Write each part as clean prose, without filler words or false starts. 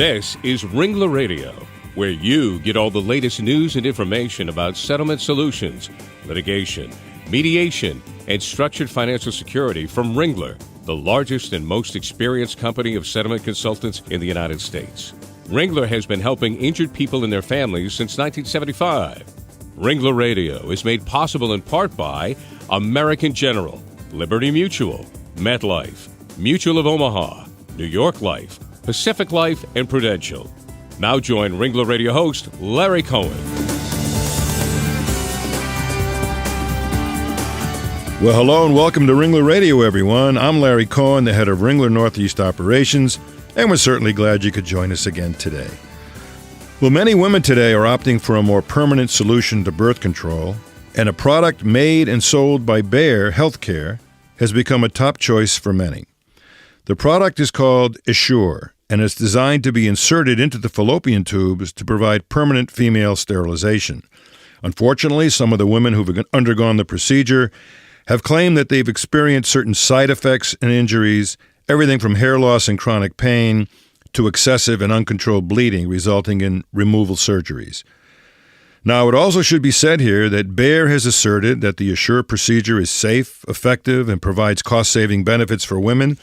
This is Ringler Radio, where you get all the latest news and information about settlement solutions, litigation, mediation, and structured financial security from Ringler, the largest and most experienced company of settlement consultants in the United States. Ringler has been helping injured people and their families since 1975. Ringler Radio is made possible in part by American General, Liberty Mutual, MetLife, Mutual of Omaha, New York Life, Pacific Life, and Prudential. Now join Ringler Radio host Larry Cohen. Well, hello and welcome to Ringler Radio, everyone. I'm Larry Cohen, the head of Ringler Northeast Operations, and we're certainly glad you could join us again today. Well, many women today are opting for a more permanent solution to birth control, and a product made and sold by Bayer Healthcare has become a top choice for many. The product is called Essure, and it's designed to be inserted into the fallopian tubes to provide permanent female sterilization. Unfortunately, some of the women who've undergone the procedure have claimed that they've experienced certain side effects and injuries, everything from hair loss and chronic pain to excessive and uncontrolled bleeding resulting in removal surgeries. Now, it also should be said here that Bayer has asserted that the Essure procedure is safe, effective, and provides cost-saving benefits for women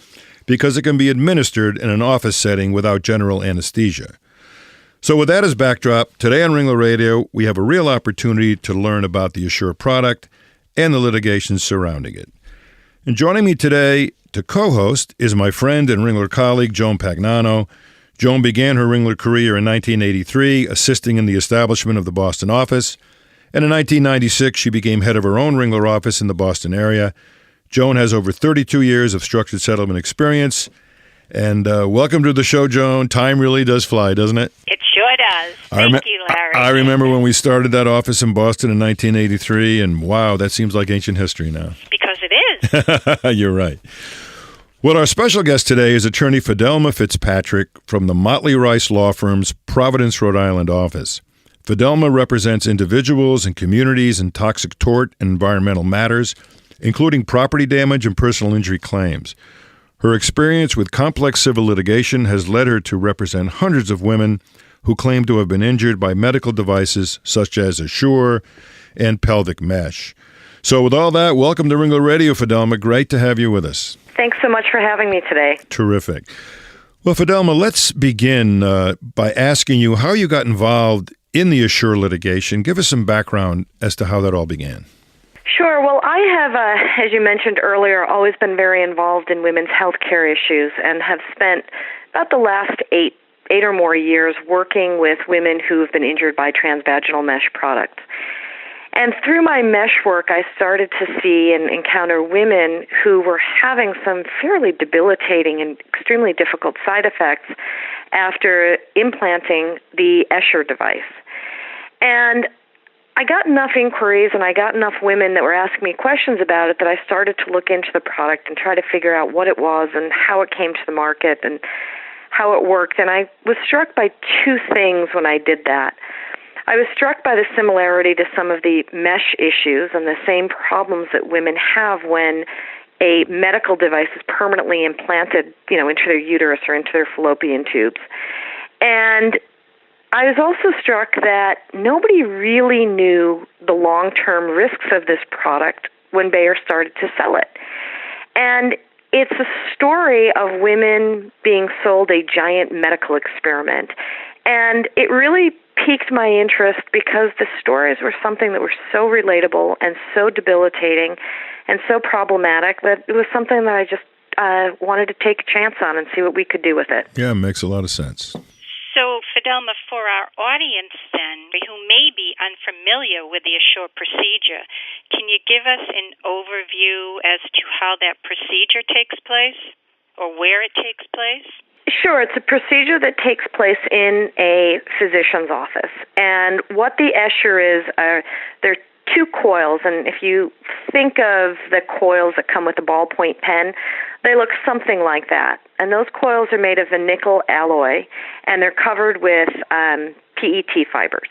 because it can be administered in an office setting without general anesthesia. So with that as backdrop, today on Ringler Radio, we have a real opportunity to learn about the Essure product and the litigation surrounding it. And joining me today to co-host is my friend and Ringler colleague, Joan Pagnano. Joan began her Ringler career in 1983, assisting in the establishment of the Boston office. And in 1996, she became head of her own Ringler office in the Boston area. Joan has over 32 years of structured settlement experience. And welcome to the show, Joan. Time really does fly, doesn't it? It sure does. Thank you, Larry. I remember when we started that office in Boston in 1983, and wow, that seems like ancient history now. Because it is. You're right. Well, our special guest today is attorney Fidelma Fitzpatrick from the Motley Rice law firm's Providence, Rhode Island office. Fidelma represents individuals and communities in toxic tort and environmental matters, including property damage and personal injury claims. Her experience with complex civil litigation has led her to represent hundreds of women who claim to have been injured by medical devices such as Essure and pelvic mesh. So with all that, welcome to Ringler Radio, Fidelma. Great to have you with us. Thanks so much for having me today. Terrific. Well, Fidelma, let's begin by asking you how you got involved in the Essure litigation. Give us some background as to how that all began. Sure. Well, I have, as you mentioned earlier, always been very involved in women's health care issues and have spent about the last eight or more years working with women who have been injured by transvaginal mesh products. And through my mesh work, I started to see and encounter women who were having some fairly debilitating and extremely difficult side effects after implanting the Essure device. And I got enough inquiries and I got enough women that were asking me questions about it that I started to look into the product and try to figure out what it was and how it came to the market and how it worked. And I was struck by two things when I did that. I was struck by the similarity to some of the mesh issues and the same problems that women have when a medical device is permanently implanted, into their uterus or into their fallopian tubes. And I was also struck that nobody really knew the long-term risks of this product when Bayer started to sell it. And it's a story of women being sold a giant medical experiment. And it really piqued my interest because the stories were something that were so relatable and so debilitating and so problematic that it was something that I just wanted to take a chance on and see what we could do with it. Yeah, it makes a lot of sense. So, Fidelma, for our audience then, who may be unfamiliar with the Essure procedure, can you give us an overview as to how that procedure takes place or where it takes place? Sure. It's a procedure that takes place in a physician's office. And what the Essure is, there are two coils, and if you think of the coils that come with a ballpoint pen, they look something like that. And those coils are made of a nickel alloy, and they're covered with PET fibers.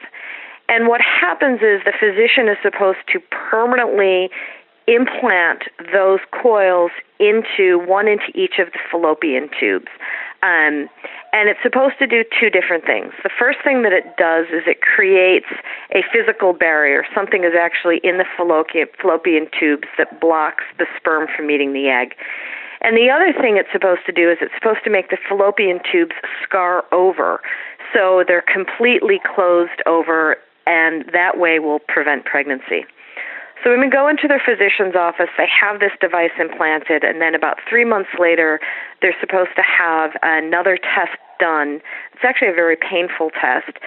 And what happens is the physician is supposed to permanently implant those coils into each of the fallopian tubes. And it's supposed to do two different things. The first thing that it does is it creates a physical barrier. Something is actually in the fallopian tubes that blocks the sperm from meeting the egg. And the other thing it's supposed to do is it's supposed to make the fallopian tubes scar over, so they're completely closed over, and that way will prevent pregnancy. So women go into their physician's office, they have this device implanted, and then about 3 months later, they're supposed to have another test done. It's actually a very painful test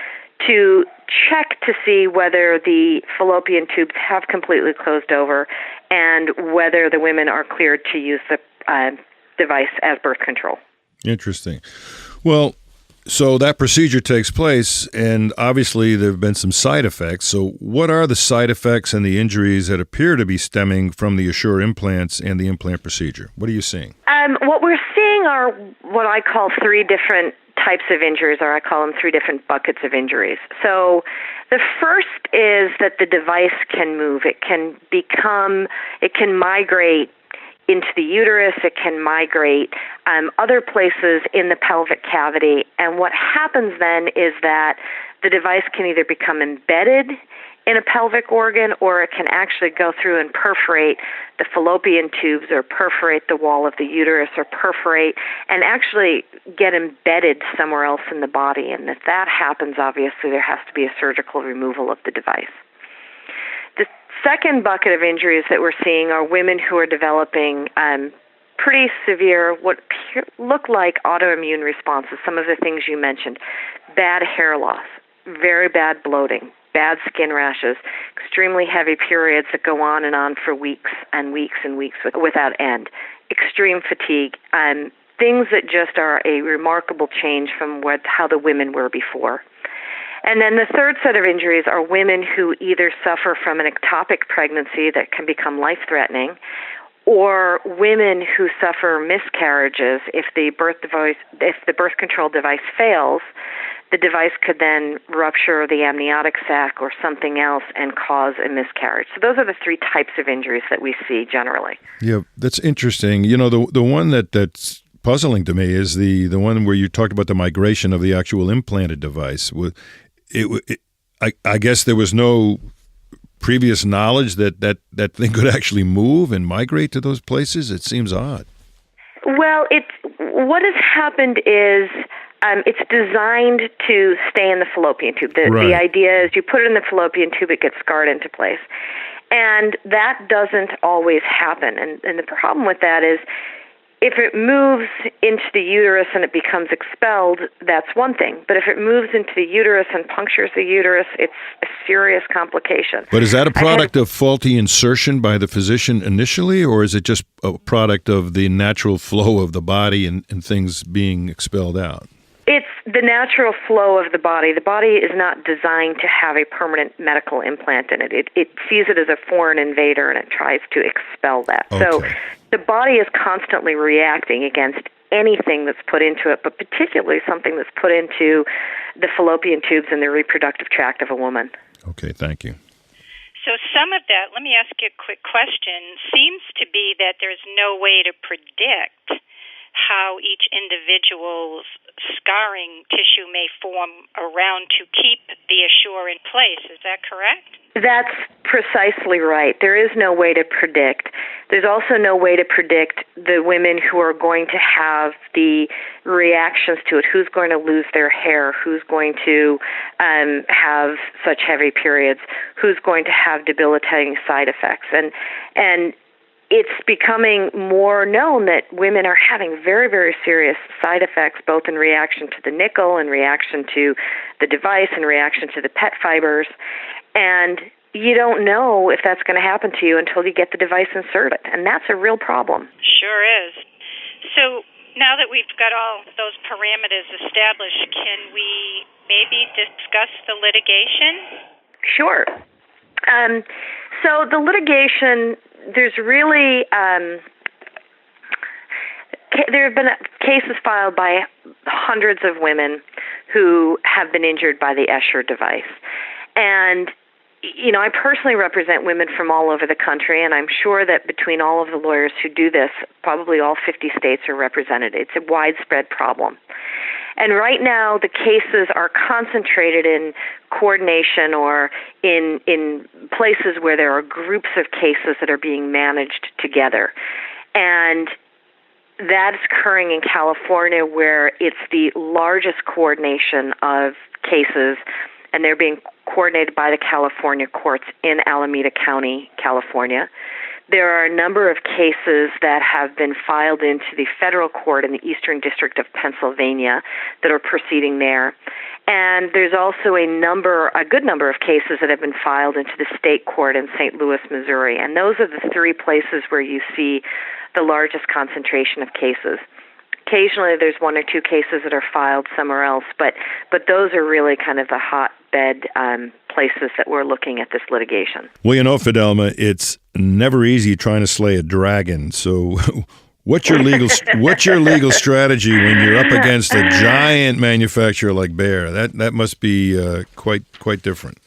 to check to see whether the fallopian tubes have completely closed over and whether the women are cleared to use the device as birth control. Interesting. Well, so that procedure takes place, and obviously there have been some side effects. So what are the side effects and the injuries that appear to be stemming from the Essure implants and the implant procedure? What are you seeing? What we're seeing are what I call three different types of injuries, or I call them three different buckets of injuries. So the first is that the device can move. It can migrate into the uterus, it can migrate other places in the pelvic cavity, and what happens then is that the device can either become embedded in a pelvic organ, or it can actually go through and perforate the fallopian tubes, or perforate the wall of the uterus, or perforate and actually get embedded somewhere else in the body. And if that happens, obviously there has to be a surgical removal of the device. The second bucket of injuries that we're seeing are women who are developing pretty severe, what look like autoimmune responses, some of the things you mentioned: bad hair loss, very bad bloating, bad skin rashes, extremely heavy periods that go on for weeks and weeks and weeks without end, extreme fatigue, things that just are a remarkable change from how the women were before. And then the third set of injuries are women who either suffer from an ectopic pregnancy that can become life-threatening, or women who suffer miscarriages. If the birth control device fails, the device could then rupture the amniotic sac or something else and cause a miscarriage. So those are the three types of injuries that we see generally. Yeah, that's interesting. You know, the one that's puzzling to me is the one where you talked about the migration of the actual implanted device. I guess there was no previous knowledge that thing could actually move and migrate to those places. It seems odd. Well, what has happened is it's designed to stay in the fallopian tube. The idea is you put it in the fallopian tube, it gets scarred into place. And that doesn't always happen. And the problem with that is if it moves into the uterus and it becomes expelled, that's one thing. But if it moves into the uterus and punctures the uterus, it's a serious complication. But is that a product of faulty insertion by the physician initially, or is it just a product of the natural flow of the body and things being expelled out? It's the natural flow of the body. The body is not designed to have a permanent medical implant in it. It sees it as a foreign invader, and it tries to expel that. Okay. So the body is constantly reacting against anything that's put into it, but particularly something that's put into the fallopian tubes and the reproductive tract of a woman. Okay, thank you. So some of that, let me ask you a quick question, seems to be that there's no way to predict how each individual's scarring tissue may form around to keep the Essure in place. Is that correct? That's precisely right. There is no way to predict. There's also no way to predict the women who are going to have the reactions to it, who's going to lose their hair, who's going to have such heavy periods, who's going to have debilitating side effects. And it's becoming more known that women are having very, very serious side effects, both in reaction to the nickel, in reaction to the device, in reaction to the PET fibers. And you don't know if that's going to happen to you until you get the device inserted. And that's a real problem. Sure is. So now that we've got all those parameters established, can we maybe discuss the litigation? Sure. So the litigation, there's really there have been cases filed by hundreds of women who have been injured by the Essure device. And I personally represent women from all over the country, and I'm sure that between all of the lawyers who do this, probably all 50 states are represented. It's a widespread problem. And right now, the cases are concentrated in coordination or in places where there are groups of cases that are being managed together. And that is occurring in California, where it's the largest coordination of cases, and they're being coordinated by the California courts in Alameda County, California. There are a number of cases that have been filed into the federal court in the Eastern District of Pennsylvania that are proceeding there. And there's also a good number of cases that have been filed into the state court in St. Louis, Missouri. And those are the three places where you see the largest concentration of cases. Occasionally there's one or two cases that are filed somewhere else, but those are really kind of the hotbed places that we're looking at this litigation. Well, Fidelma, it's never easy trying to slay a dragon. So what's your legal strategy when you're up against a giant manufacturer like Bayer? That must be quite different.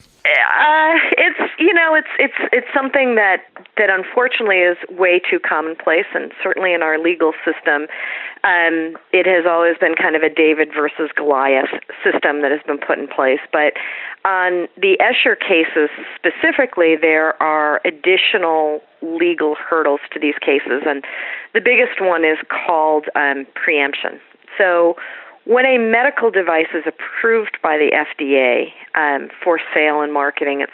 It's something that unfortunately is way too commonplace, and certainly in our legal system, it has always been kind of a David versus Goliath system that has been put in place. But on the Essure cases specifically, there are additional legal hurdles to these cases, and the biggest one is called preemption. So when a medical device is approved by the FDA for sale and marketing, it's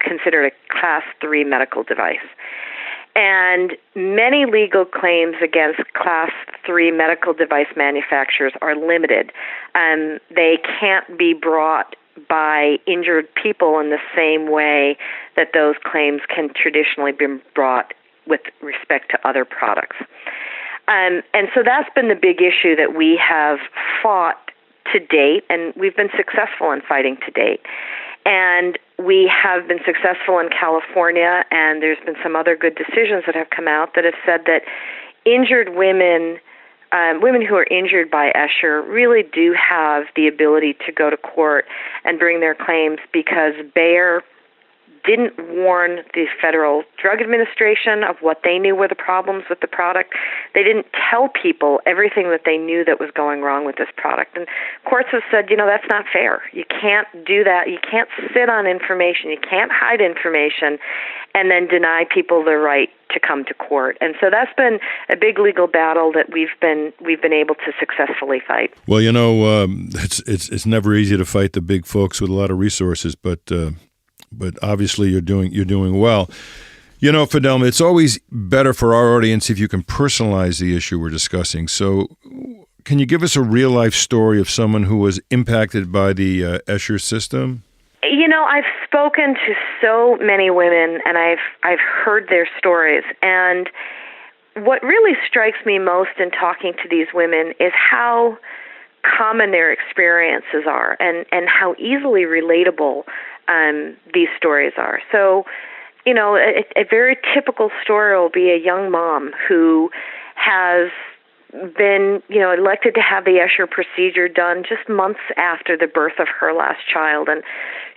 considered a Class 3 medical device. And many legal claims against Class 3 medical device manufacturers are limited. They can't be brought by injured people in the same way that those claims can traditionally be brought with respect to other products. And so that's been the big issue that we have fought to date, and we've been successful in fighting to date. And we have been successful in California, and there's been some other good decisions that have come out that have said that injured women who are injured by Essure really do have the ability to go to court and bring their claims because Bayer didn't warn the Federal Drug Administration of what they knew were the problems with the product. They didn't tell people everything that they knew that was going wrong with this product. And courts have said, that's not fair. You can't do that. You can't sit on information. You can't hide information and then deny people the right to come to court. And so that's been a big legal battle that we've been able to successfully fight. Well, it's never easy to fight the big folks with a lot of resources, but obviously you're doing well. Fidelma, it's always better for our audience if you can personalize the issue we're discussing. So can you give us a real-life story of someone who was impacted by the Essure system? I've spoken to so many women, and I've heard their stories. And what really strikes me most in talking to these women is how common their experiences are and how easily relatable these stories are. So, a very typical story will be a young mom who has been, elected to have the Essure procedure done just months after the birth of her last child. And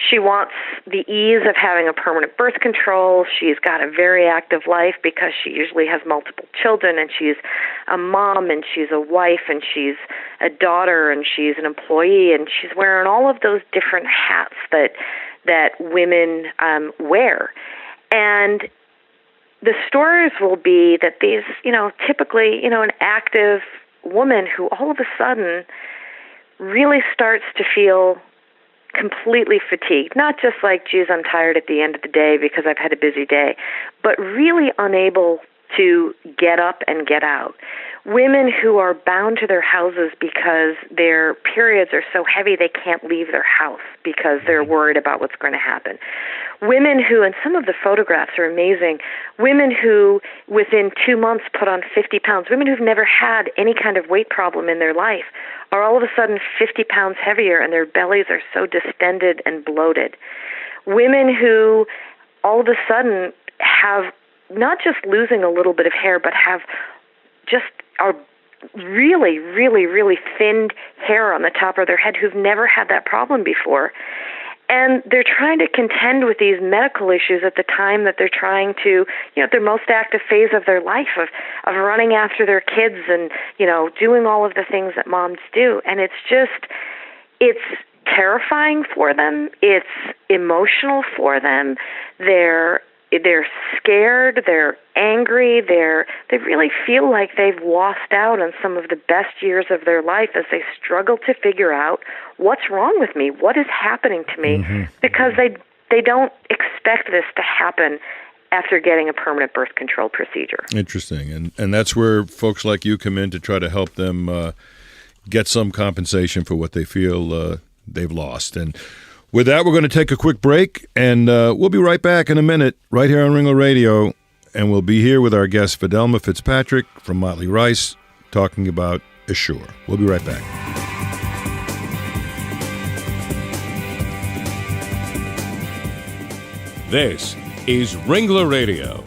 she wants the ease of having a permanent birth control. She's got a very active life because she usually has multiple children, and she's a mom, and she's a wife, and she's a daughter, and she's an employee, and she's wearing all of those different hats that women wear. And the stories will be that these, typically, an active woman who all of a sudden really starts to feel completely fatigued, not just like, geez, I'm tired at the end of the day because I've had a busy day, but really unable to get up and get out. Women who are bound to their houses because their periods are so heavy they can't leave their house because they're worried about what's going to happen. Women who, and some of the photographs are amazing, women who within 2 months put on 50 pounds, women who've never had any kind of weight problem in their life are all of a sudden 50 pounds heavier and their bellies are so distended and bloated. Women who all of a sudden have not just losing a little bit of hair, but are really, really, really thinned hair on the top of their head who've never had that problem before. And they're trying to contend with these medical issues at the time that they're trying to, their most active phase of their life of running after their kids and, doing all of the things that moms do. And it's terrifying for them. It's emotional for them. They're scared. They're angry. They really feel like they've lost out on some of the best years of their life as they struggle to figure out what's wrong with me, what is happening to me, because they don't expect this to happen after getting a permanent birth control procedure. Interesting. And that's where folks like you come in to try to help them get some compensation for what they feel they've lost. And with that, we're going to take a quick break, and we'll be right back in a minute right here on Ringler Radio, and we'll be here with our guest Fidelma Fitzpatrick from Motley Rice talking about Essure. We'll be right back. This is Ringler Radio,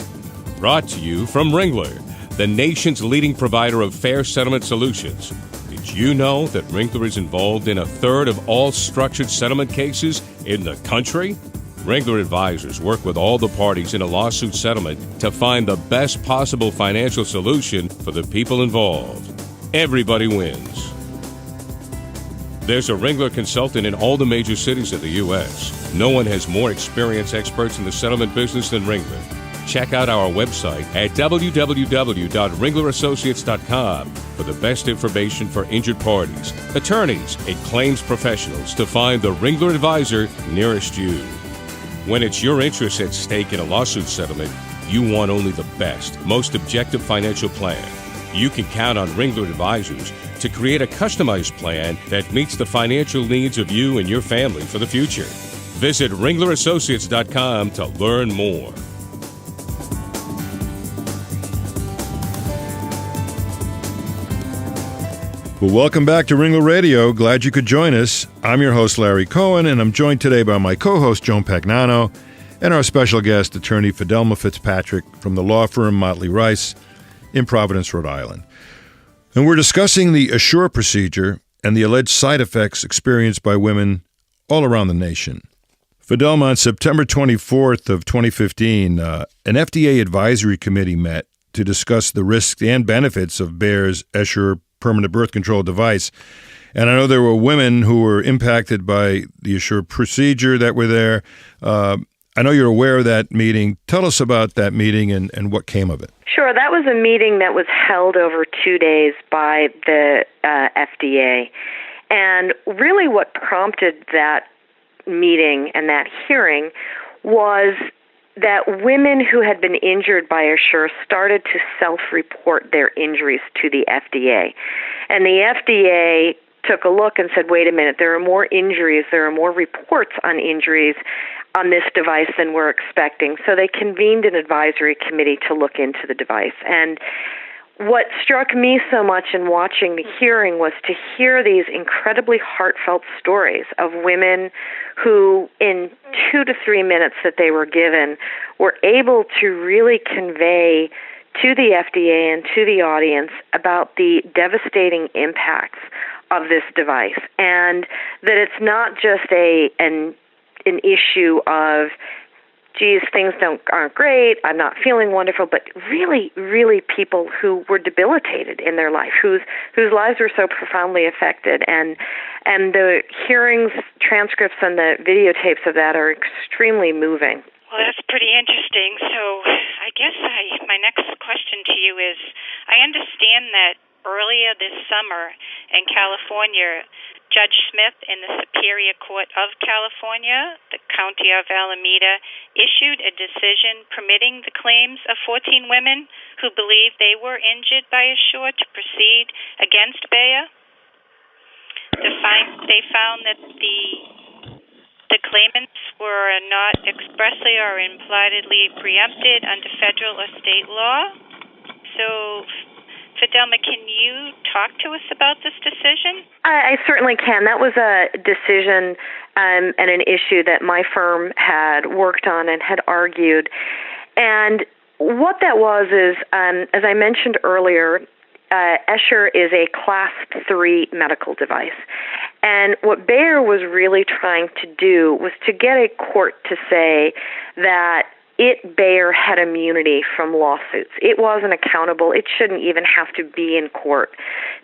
brought to you from Ringler, the nation's leading provider of fair settlement solutions. Did you know that Ringler is involved in a third of all structured settlement cases in the country? Ringler advisors work with all the parties in a lawsuit settlement to find the best possible financial solution for the people involved. Everybody wins. There's a Ringler consultant in all the major cities of the U.S. No one has more experienced experts in the settlement business than Ringler. Check out our website at www.ringlerassociates.com for the best information for injured parties, attorneys, and claims professionals to find the Ringler advisor nearest you. When it's your interest at stake in a lawsuit settlement, you want only the best, most objective financial plan. You can count on Ringler advisors to create a customized plan that meets the financial needs of you and your family for the future. Visit ringlerassociates.com to learn more. Well, welcome back to Ringler Radio. Glad you could join us. I'm your host, Larry Cohen, and I'm joined today by my co-host, Joan Pagnano, and our special guest, attorney Fidelma Fitzpatrick from the law firm Motley Rice in Providence, Rhode Island. And we're discussing the Essure procedure and the alleged side effects experienced by women all around the nation. Fidelma, on September 24th of 2015, an FDA advisory committee met to discuss the risks and benefits of Bayer's Essure permanent birth control device. And I know there were women who were impacted by the Essure procedure that were there. I know you're aware of that meeting. Tell us about that meeting and what came of it. Sure. That was a meeting that was held over 2 days by the FDA. And really what prompted that meeting and that hearing was that women who had been injured by Essure started to self-report their injuries to the FDA. And the FDA took a look and said, wait a minute, there are more injuries, there are more reports on injuries on this device than we're expecting. So they convened an advisory committee to look into the device. And what struck me so much in watching the hearing was to hear these incredibly heartfelt stories of women who, in 2 to 3 minutes that they were given, were able to really convey to the FDA and to the audience about the devastating impacts of this device, and that it's not just an issue of, geez, things aren't great, I'm not feeling wonderful, but really, really people who were debilitated in their life, whose lives were so profoundly affected. And the hearings, transcripts, and the videotapes of that are extremely moving. Well, that's pretty interesting. So I guess my next question to you is, I understand that earlier this summer in California, Judge Smith in the Superior Court of California, the County of Alameda, issued a decision permitting the claims of 14 women who believed they were injured by Essure to proceed against Bayer. They found that the claimants were not expressly or impliedly preempted under federal or state law. So, Fidelma, can you talk to us about this decision? I certainly can. That was a decision and an issue that my firm had worked on and had argued. And what that was is, as I mentioned earlier, Essure is a Class 3 medical device. And what Bayer was really trying to do was to get a court to say that Bayer had immunity from lawsuits. It wasn't accountable. It shouldn't even have to be in court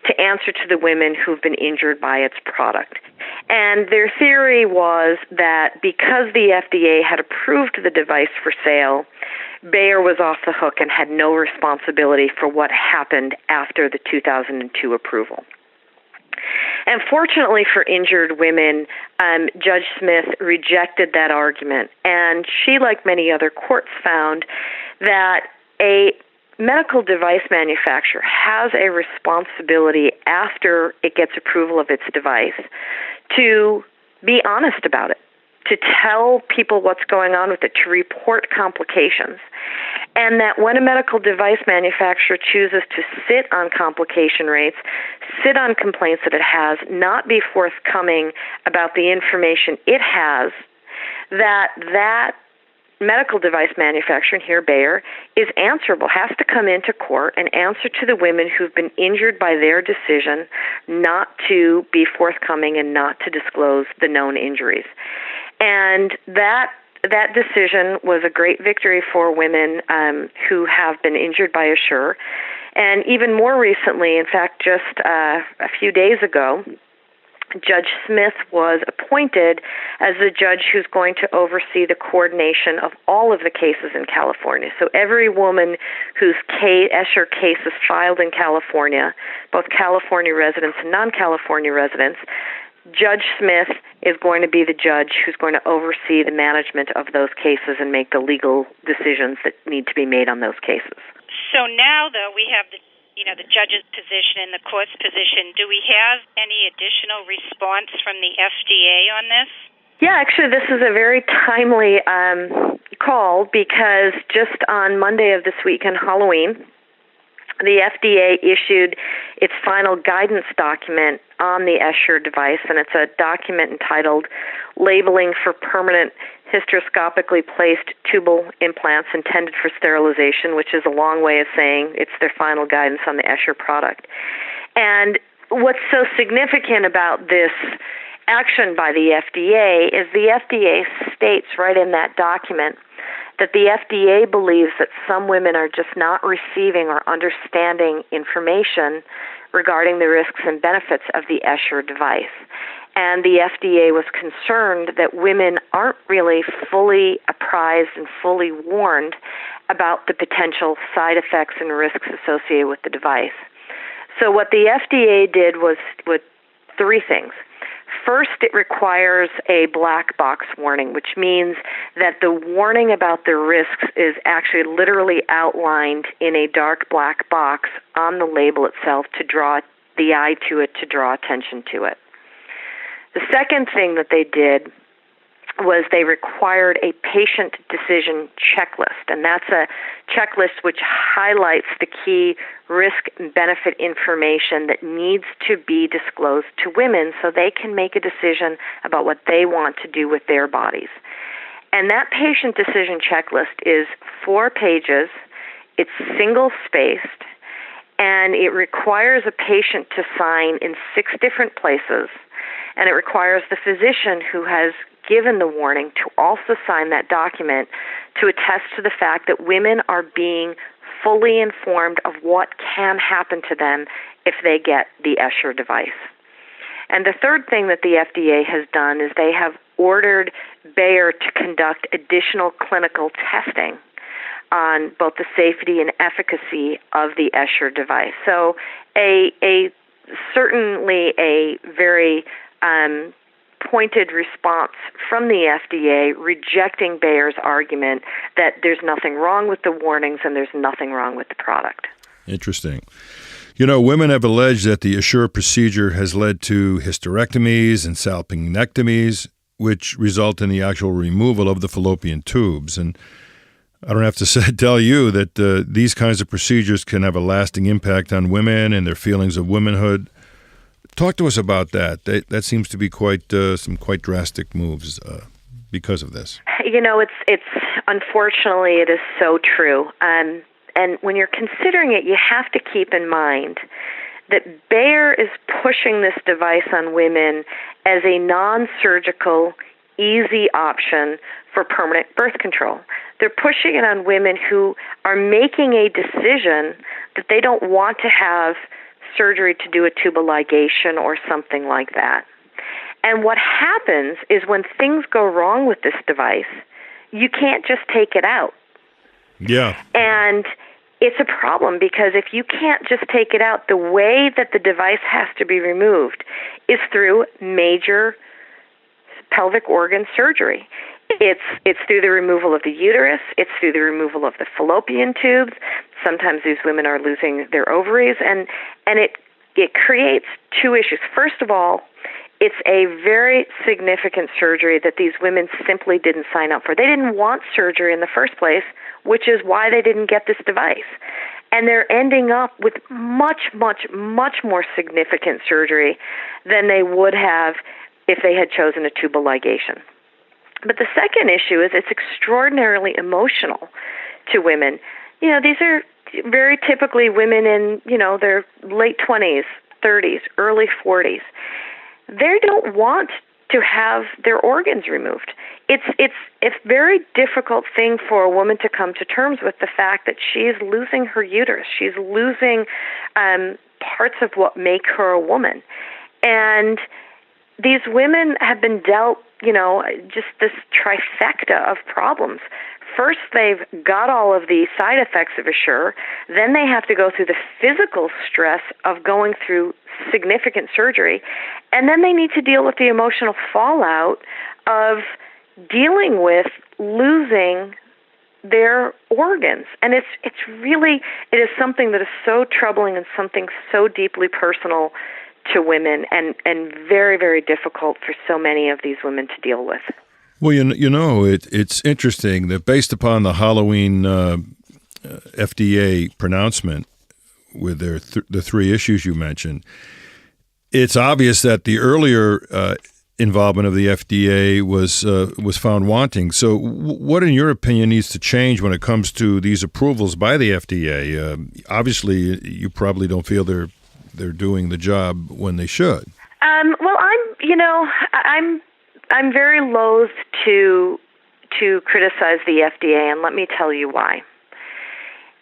to answer to the women who've been injured by its product. And their theory was that because the FDA had approved the device for sale, Bayer was off the hook and had no responsibility for what happened after the 2002 approval. And fortunately for injured women, Judge Smith rejected that argument. And she, like many other courts, found that a medical device manufacturer has a responsibility after it gets approval of its device to be honest about it, to tell people what's going on with it, to report complications. And that when a medical device manufacturer chooses to sit on complication rates, sit on complaints that it has, not be forthcoming about the information it has, that medical device manufacturer, and here Bayer, is answerable, has to come into court and answer to the women who've been injured by their decision not to be forthcoming and not to disclose the known injuries. And that decision was a great victory for women who have been injured by Essure. And even more recently, in fact, just a few days ago, Judge Smith was appointed as the judge who's going to oversee the coordination of all of the cases in California. So every woman whose Essure case is filed in California, both California residents and non-California residents, Judge Smith is going to be the judge who's going to oversee the management of those cases and make the legal decisions that need to be made on those cases. So now, though, we have the judge's position and the court's position. Do we have any additional response from the FDA on this? Yeah, actually, this is a very timely call because just on Monday of this week on Halloween, the FDA issued its final guidance document on the Essure device, and it's a document entitled Labeling for Permanent Hysteroscopically Placed Tubal Implants Intended for Sterilization, which is a long way of saying it's their final guidance on the Essure product. And what's so significant about this action by the FDA is the FDA states right in that document that the FDA believes that some women are just not receiving or understanding information regarding the risks and benefits of the Essure device. And the FDA was concerned that women aren't really fully apprised and fully warned about the potential side effects and risks associated with the device. So what the FDA did was three things. First, it requires a black box warning, which means that the warning about the risks is actually literally outlined in a dark black box on the label itself to draw the eye to it, to draw attention to it. The second thing that they did was they required a patient decision checklist, and that's a checklist which highlights the key risk and benefit information that needs to be disclosed to women so they can make a decision about what they want to do with their bodies. And that patient decision checklist is 4 pages, it's single-spaced, and it requires a patient to sign in 6 different places, and it requires the physician who has given the warning to also sign that document to attest to the fact that women are being fully informed of what can happen to them if they get the Essure device. And the third thing that the FDA has done is they have ordered Bayer to conduct additional clinical testing on both the safety and efficacy of the Essure device. So certainly a very pointed response from the FDA rejecting Bayer's argument that there's nothing wrong with the warnings and there's nothing wrong with the product. Interesting. You know, women have alleged that the Essure procedure has led to hysterectomies and salpingectomies, which result in the actual removal of the fallopian tubes. And I don't have to tell you that these kinds of procedures can have a lasting impact on women and their feelings of womanhood. Talk to us about that. That seems to be some quite drastic moves because of this. You know, it's unfortunately it is so true. And when you're considering it, you have to keep in mind that Bayer is pushing this device on women as a non-surgical, easy option for permanent birth control. They're pushing it on women who are making a decision that they don't want to have surgery to do a tubal ligation or something like that. And what happens is when things go wrong with this device, you can't just take it out. Yeah. And it's a problem because if you can't just take it out, the way that the device has to be removed is through major pelvic organ surgery. It's through the removal of the uterus. It's through the removal of the fallopian tubes. Sometimes these women are losing their ovaries, and it creates two issues. First of all, it's a very significant surgery that these women simply didn't sign up for. They didn't want surgery in the first place, which is why they didn't get this device. And they're ending up with much, much, much more significant surgery than they would have if they had chosen a tubal ligation. But the second issue is it's extraordinarily emotional to women. You know, these are very typically women in, their late 20s, 30s, early 40s. They don't want to have their organs removed. It's a very difficult thing for a woman to come to terms with the fact that she is losing her uterus. She's losing parts of what make her a woman. And these women have been dealt, just this trifecta of problems. First, they've got all of the side effects of Essure. Then they have to go through the physical stress of going through significant surgery. And then they need to deal with the emotional fallout of dealing with losing their organs. And it is something that is so troubling and something so deeply personal to women and very, very difficult for so many of these women to deal with. Well, it's interesting that based upon the Halloween FDA pronouncement with the three issues you mentioned, it's obvious that the earlier involvement of the FDA was found wanting. So what, in your opinion, needs to change when it comes to these approvals by the FDA? Obviously, you probably don't feel they're doing the job when they should. Well, I'm very loath to criticize the FDA, and let me tell you why.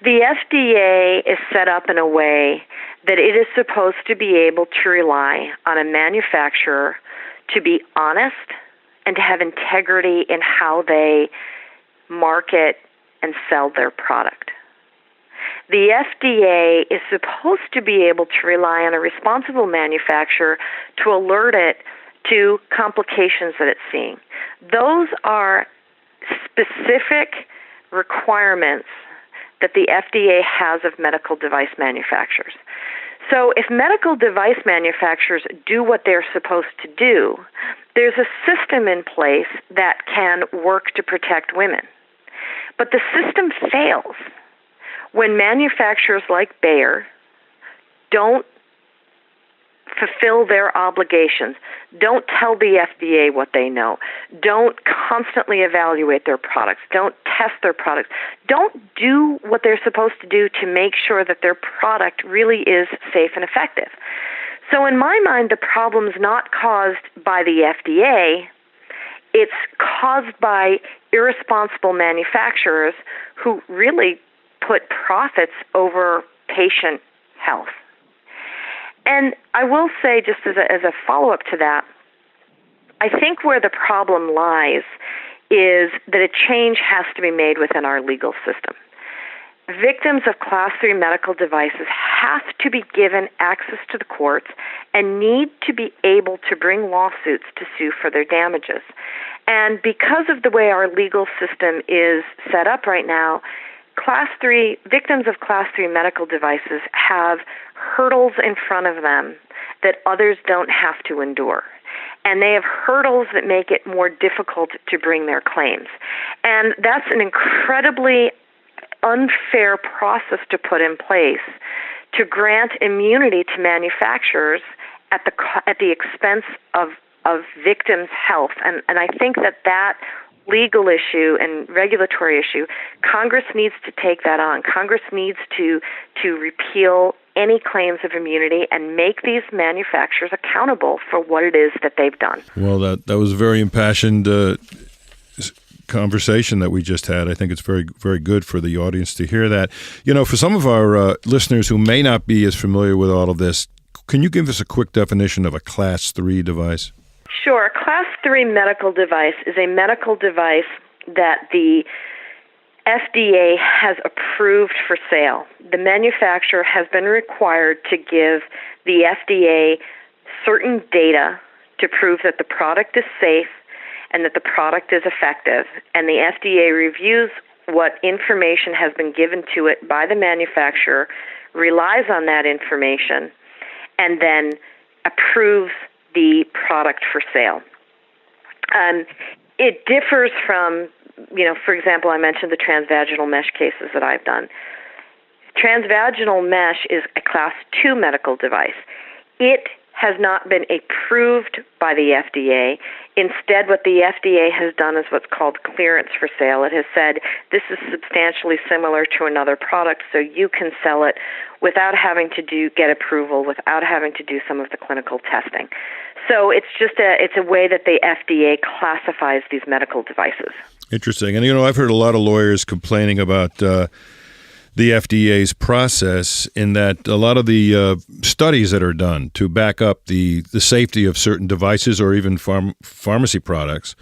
The FDA is set up in a way that it is supposed to be able to rely on a manufacturer to be honest and to have integrity in how they market and sell their product. The FDA is supposed to be able to rely on a responsible manufacturer to alert it to complications that it's seeing. Those are specific requirements that the FDA has of medical device manufacturers. So if medical device manufacturers do what they're supposed to do, there's a system in place that can work to protect women. But the system fails when manufacturers like Bayer don't fulfill their obligations, don't tell the FDA what they know, don't constantly evaluate their products, don't test their products, don't do what they're supposed to do to make sure that their product really is safe and effective. So in my mind, the problem's not caused by the FDA, it's caused by irresponsible manufacturers who really put profits over patient health. And I will say, just as a follow-up to that, I think where the problem lies is that a change has to be made within our legal system. Victims of Class 3 medical devices have to be given access to the courts and need to be able to bring lawsuits to sue for their damages. And because of the way our legal system is set up right now, victims of Class 3 medical devices have hurdles in front of them that others don't have to endure. And they have hurdles that make it more difficult to bring their claims. And that's an incredibly unfair process to put in place to grant immunity to manufacturers at the expense of victims' health. And I think that legal issue and regulatory issue, Congress needs to take that on. Congress needs to repeal any claims of immunity and make these manufacturers accountable for what it is that they've done. Well, that was a very impassioned conversation that we just had. I think it's very, very good for the audience to hear that. You know, for some of our listeners who may not be as familiar with all of this, can you give us a quick definition of a Class 3 device? Sure. A Class 3 medical device is a medical device that the FDA has approved for sale. The manufacturer has been required to give the FDA certain data to prove that the product is safe and that the product is effective. And the FDA reviews what information has been given to it by the manufacturer, relies on that information, and then approves the product for sale. It differs from, for example, I mentioned the transvaginal mesh cases that I've done. Transvaginal mesh is a Class 2 medical device. It has not been approved by the FDA. Instead, what the FDA has done is what's called clearance for sale. It has said this is substantially similar to another product, so you can sell it without having to get approval, without having to do some of the clinical testing. So it's a way that the FDA classifies these medical devices. Interesting. And, I've heard a lot of lawyers complaining about the FDA's process in that a lot of the studies that are done to back up the safety of certain devices or even pharmacy products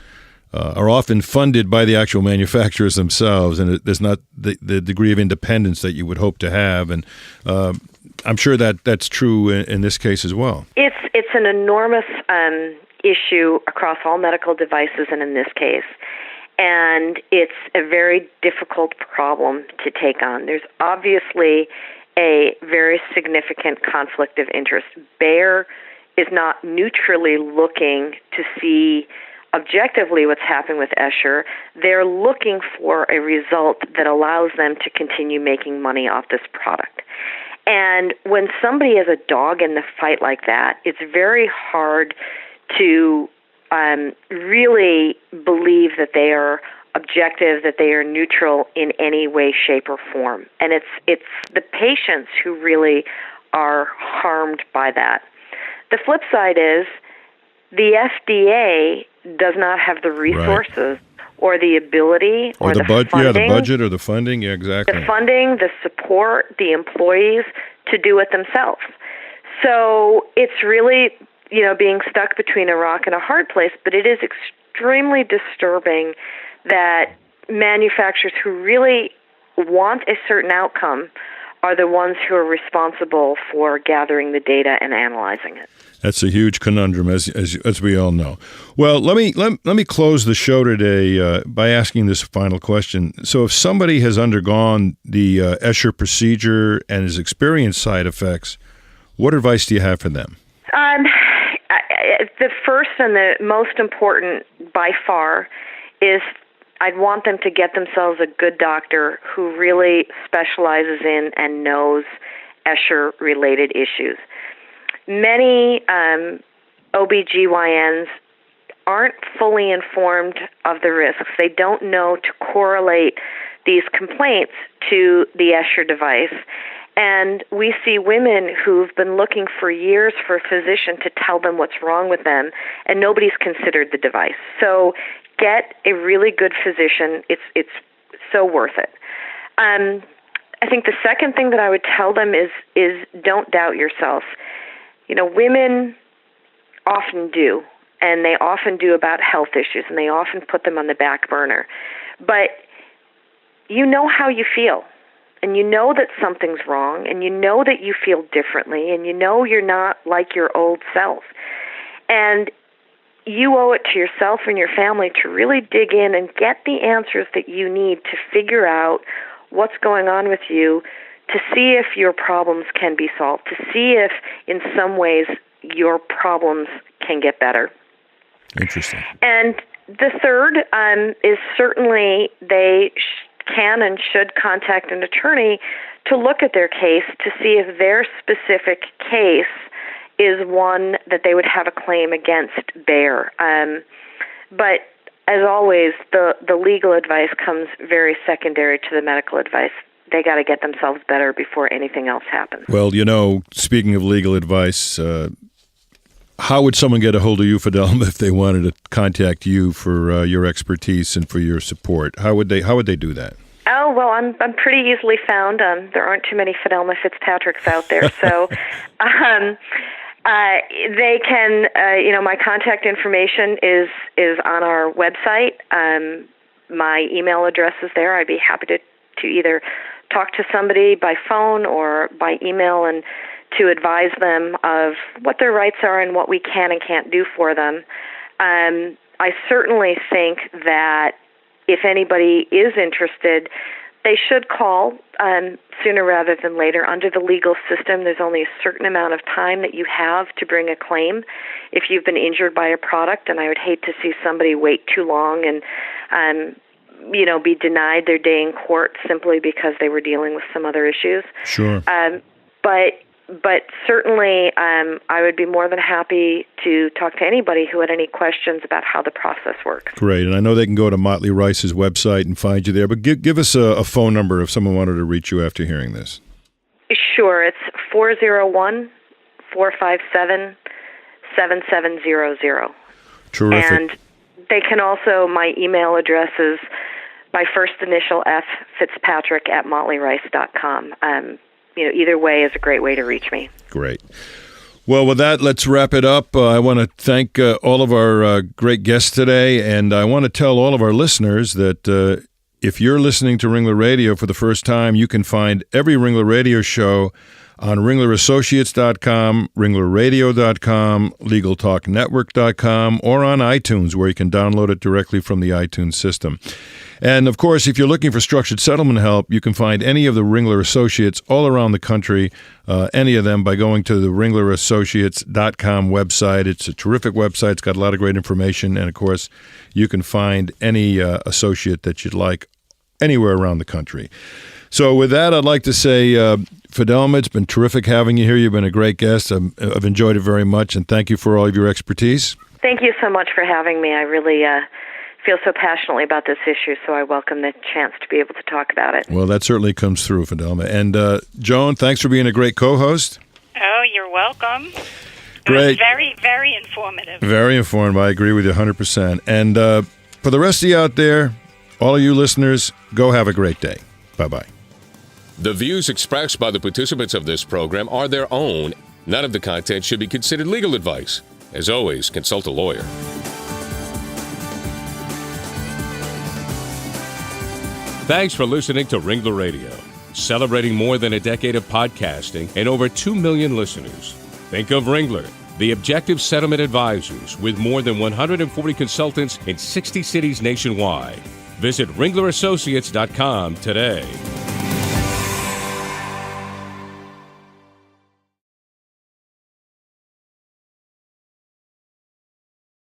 are often funded by the actual manufacturers themselves, and there's not the degree of independence that you would hope to have. And I'm sure that's true in this case as well. It's an enormous issue across all medical devices, and in this case. And it's a very difficult problem to take on. There's obviously a very significant conflict of interest. Bayer is not neutrally looking to see objectively what's happening with Essure. They're looking for a result that allows them to continue making money off this product. And when somebody has a dog in the fight like that, it's very hard to really believe that they are objective, that they are neutral in any way, shape, or form. And it's the patients who really are harmed by that. The flip side is the FDA does not have the resources or the ability or the funding. Yeah, the budget or the funding. Yeah, exactly. The funding, the support, the employees to do it themselves. So it's really being stuck between a rock and a hard place, but it is extremely disturbing that manufacturers who really want a certain outcome are the ones who are responsible for gathering the data and analyzing it. That's a huge conundrum, as we all know. Well, let me close the show today by asking this final question. So if somebody has undergone the Essure procedure and has experienced side effects, what advice do you have for them? The first and the most important by far is I'd want them to get themselves a good doctor who really specializes in and knows Essure-related issues. Many OBGYNs aren't fully informed of the risks. They don't know to correlate these complaints to the Essure device. And we see women who've been looking for years for a physician to tell them what's wrong with them, and nobody's considered the device. So get a really good physician. It's so worth it. I think the second thing that I would tell them is don't doubt yourself. Women often do, and they often do about health issues, and they often put them on the back burner. But you know how you feel. And you know that something's wrong, and you know that you feel differently, and you know you're not like your old self. And you owe it to yourself and your family to really dig in and get the answers that you need to figure out what's going on with you, to see if your problems can be solved, to see if in some ways your problems can get better. Interesting. And the third is certainly they can and should contact an attorney to look at their case to see if their specific case is one that they would have a claim against Bayer. But as always, the legal advice comes very secondary to the medical advice. they got to get themselves better before anything else happens. Well, speaking of legal advice, how would someone get a hold of you, Fidelma, if they wanted to contact you for your expertise and for your support? How would they do that? Oh, well, I'm pretty easily found. There aren't too many Fidelma Fitzpatricks out there, so they can. My contact information is on our website. My email address is there. I'd be happy to either talk to somebody by phone or by email and to advise them of what their rights are and what we can and can't do for them. I certainly think that if anybody is interested, they should call sooner rather than later. Under the legal system, there's only a certain amount of time that you have to bring a claim if you've been injured by a product, and I would hate to see somebody wait too long and be denied their day in court simply because they were dealing with some other issues. Sure. But certainly, I would be more than happy to talk to anybody who had any questions about how the process works. Great. And I know they can go to Motley Rice's website and find you there, but give us a phone number if someone wanted to reach you after hearing this. Sure. It's 401-457-7700. Terrific. And they can also, my email address is my first initial F, Fitzpatrick at motleyrice.com. Either way is a great way to reach me. Great. Well, with that, let's wrap it up. I want to thank all of our great guests today, and I want to tell all of our listeners that if you're listening to Ringler Radio for the first time, you can find every Ringler Radio show on ringlerassociates.com, ringlerradio.com, legaltalknetwork.com, or on iTunes, where you can download it directly from the iTunes system. And, of course, if you're looking for structured settlement help, you can find any of the Ringler Associates all around the country, any of them, by going to the ringlerassociates.com website. It's a terrific website. It's got a lot of great information. And, of course, you can find any associate that you'd like anywhere around the country. So with that, I'd like to say, Fidelma, it's been terrific having you here. You've been a great guest. I've enjoyed it very much, and thank you for all of your expertise. Thank you so much for having me. I really feel so passionately about this issue, so I welcome the chance to be able to talk about it. Well, that certainly comes through, Fidelma. And Joan, thanks for being a great co-host. Oh, you're welcome. Great. Very, very informative. Very informative. I agree with you 100%. And for the rest of you out there, all of you listeners, go have a great day. Bye-bye. The views expressed by the participants of this program are their own. None of the content should be considered legal advice. As always, consult a lawyer. Thanks for listening to Ringler Radio, celebrating more than a decade of podcasting and over 2 million listeners. Think of Ringler, the objective settlement advisors with more than 140 consultants in 60 cities nationwide. Visit ringlerassociates.com today.